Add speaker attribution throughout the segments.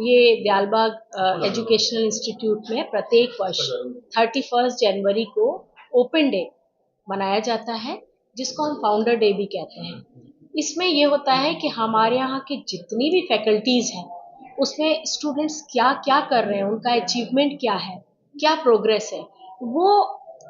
Speaker 1: ये Dayalbagh educational institute में प्रत्येक वर्ष 31 जनवरी को ओपन डे मनाया जाता है, जिसको हम फाउंडर डे भी कहते हैं। इसमें ये होता है कि हमारे यहाँ की जितनी भी फैकल्टीज़ हैं, उसमें स्टूडेंट्स क्या क्या कर रहे हैं, उनका अचीवमेंट क्या है, क्या प्रोग्रेस है, वो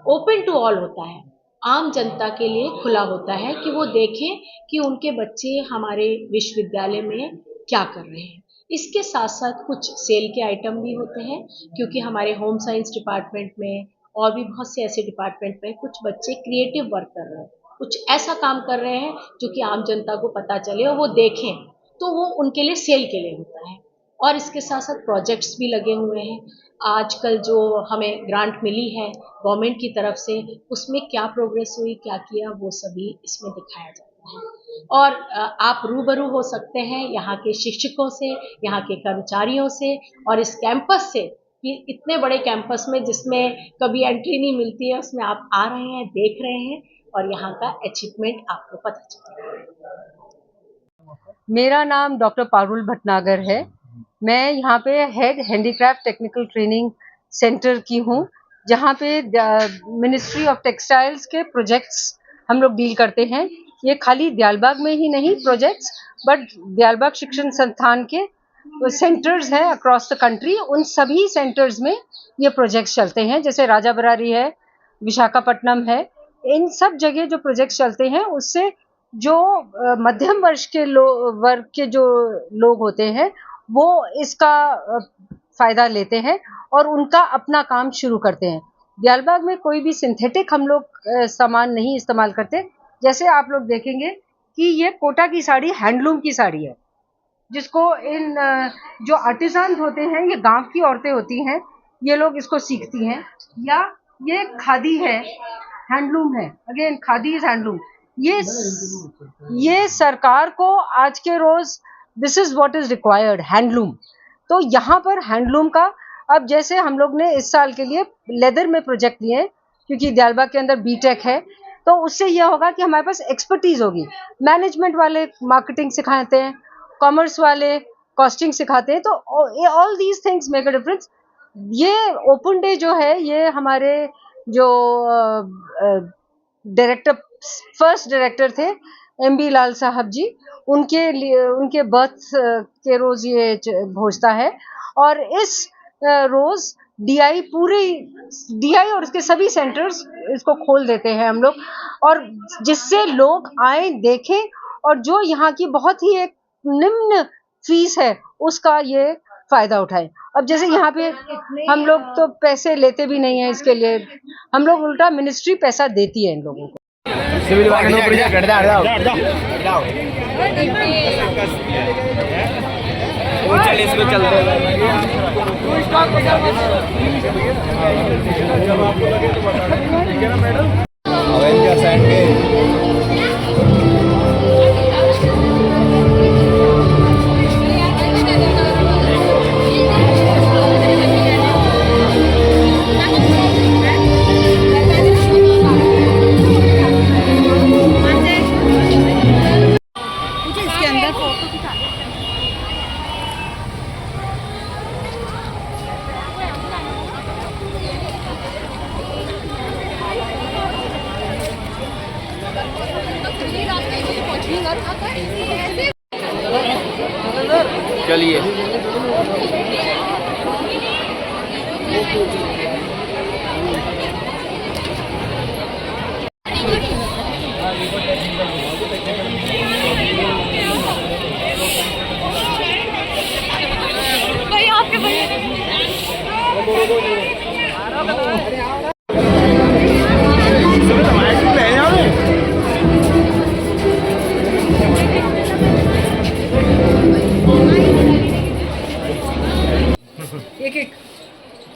Speaker 1: ओपन टू ऑल होता है, आम जनता के लिए खुला होता है कि वो देखें कि उनके बच्चे हमारे विश्वविद्यालय में क्या कर रहे हैं। इसके साथ साथ कुछ सेल के आइटम भी होते हैं, क्योंकि हमारे होम साइंस डिपार्टमेंट में और भी बहुत से ऐसे डिपार्टमेंट में कुछ बच्चे क्रिएटिव वर्क कर रहे हैं, कुछ ऐसा काम कर रहे हैं जो कि आम जनता को पता चले और वो देखें, तो वो उनके लिए सेल के लिए होता है। और इसके साथ साथ प्रोजेक्ट्स भी लगे हुए हैं। आजकल जो हमें ग्रांट मिली है गवर्नमेंट की तरफ से, उसमें क्या प्रोग्रेस हुई, क्या किया, वो सभी इसमें दिखाया जाता है। और आप रूबरू हो सकते हैं यहाँ के शिक्षकों से, यहाँ के कर्मचारियों से और इस कैंपस से, कि इतने बड़े कैंपस में जिसमें कभी एंट्री नहीं मिलती है, उसमें आप आ रहे हैं, देख रहे हैं और यहाँ का अचीवमेंट आपको पता चल रहा है।
Speaker 2: मेरा नाम डॉक्टर पारुल भटनागर है। मैं यहाँ पे head handicraft technical training centre की हूँ, जहाँ पे मिनिस्ट्री ऑफ टेक्सटाइल्स के प्रोजेक्ट्स हम लोग डील करते हैं। ये खाली दयालबाग में ही नहीं प्रोजेक्ट्स, बट दयालबाग शिक्षण संस्थान के सेंटर्स हैं अक्रॉस द कंट्री, उन सभी सेंटर्स में ये प्रोजेक्ट्स चलते हैं। जैसे राजा बरारी है, विशाखापट्टनम है, इन सब जगह जो प्रोजेक्ट्स चलते हैं, उससे जो मध्यम वर्ग के जो लोग होते हैं, वो इसका फायदा लेते हैं और उनका अपना काम शुरू करते हैं। दयालबाग में कोई भी सिंथेटिक हम लोग सामान नहीं इस्तेमाल करते। जैसे आप लोग देखेंगे कि ये कोटा की साड़ी हैंडलूम की साड़ी है, जिसको इन जो आर्टिसान होते हैं, ये गांव की औरतें होती हैं, ये लोग इसको सीखती हैं। या ये खादी है, हैंडलूम है, अगेन खादी इज हैंडलूम। ये सरकार को आज के रोज this is what is required, handloom. तो यहाँ पर हैंडलूम का, अब जैसे हम लोग ने इस साल के लिए लेदर में प्रोजेक्ट लिए, क्योंकि दयालबाग के अंदर बीटेक है, तो उससे यह होगा कि हमारे पास एक्सपर्टीज होगी। मैनेजमेंट वाले मार्केटिंग सिखाते हैं, कॉमर्स वाले कॉस्टिंग सिखाते हैं, तो all these things make a difference. ये ओपन डे जो है, ये हमारे जो डायरेक्टर, फर्स्ट डायरेक्टर थे MB लाल साहब जी, उनके बर्थ के रोज ये घोषणा है। और इस रोज DI और इसके सभी सेंटर्स इसको खोल देते हैं हम लोग, और जिससे लोग आए, देखें, और जो यहाँ की बहुत ही एक निम्न फीस है उसका ये फायदा उठाएं। अब जैसे यहाँ पे हम लोग तो पैसे लेते भी नहीं है इसके लिए, हम लोग उल्टा मिनिस्ट्री पैसा देती है इन लोगों को।
Speaker 3: सिविल चलिए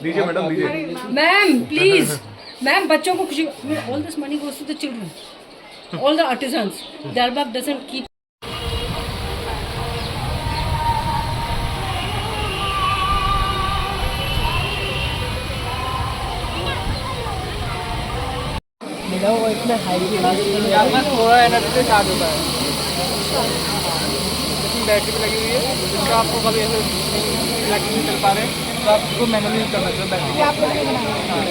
Speaker 4: लीजिए मैडम, लीजिए।
Speaker 2: मैम प्लीज, मैम बच्चों को खुशी। All this money goes to the children, all the artisans. Dayalbagh doesn't keep.
Speaker 1: वो इतना हाई
Speaker 4: थोड़ा एनर्जी से स्टार्ट होता है।
Speaker 3: बैटरी भी लगी हुई है, जिसका आपको कभी ऐसे इलेक्ट्रिक नहीं चल पा रहे हैं तो आपको मैनुअली यूज करना चाहिए बैटरी।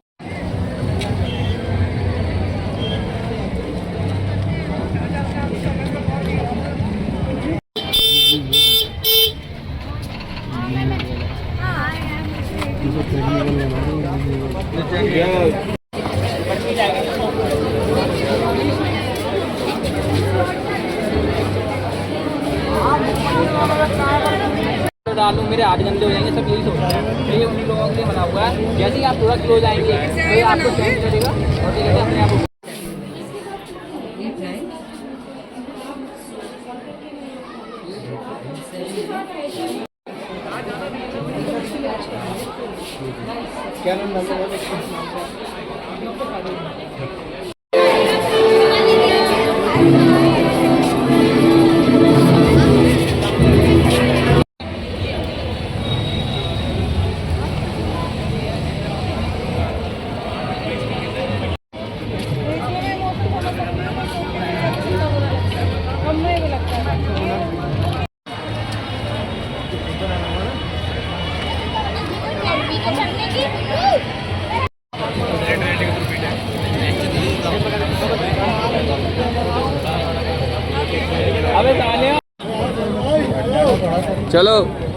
Speaker 3: डालूं मेरे हाथ गंदे हो जाएंगे, सब यही सोच रहे हैं। तो ये उन्हीं लोगों के लिए बना हुआ है, जैसे ही आप थोड़ा क्लोज आएंगे तो ये आपको चेंज करेगा और धीरे धीरे अपने आप
Speaker 4: क्या नाम
Speaker 3: चलो।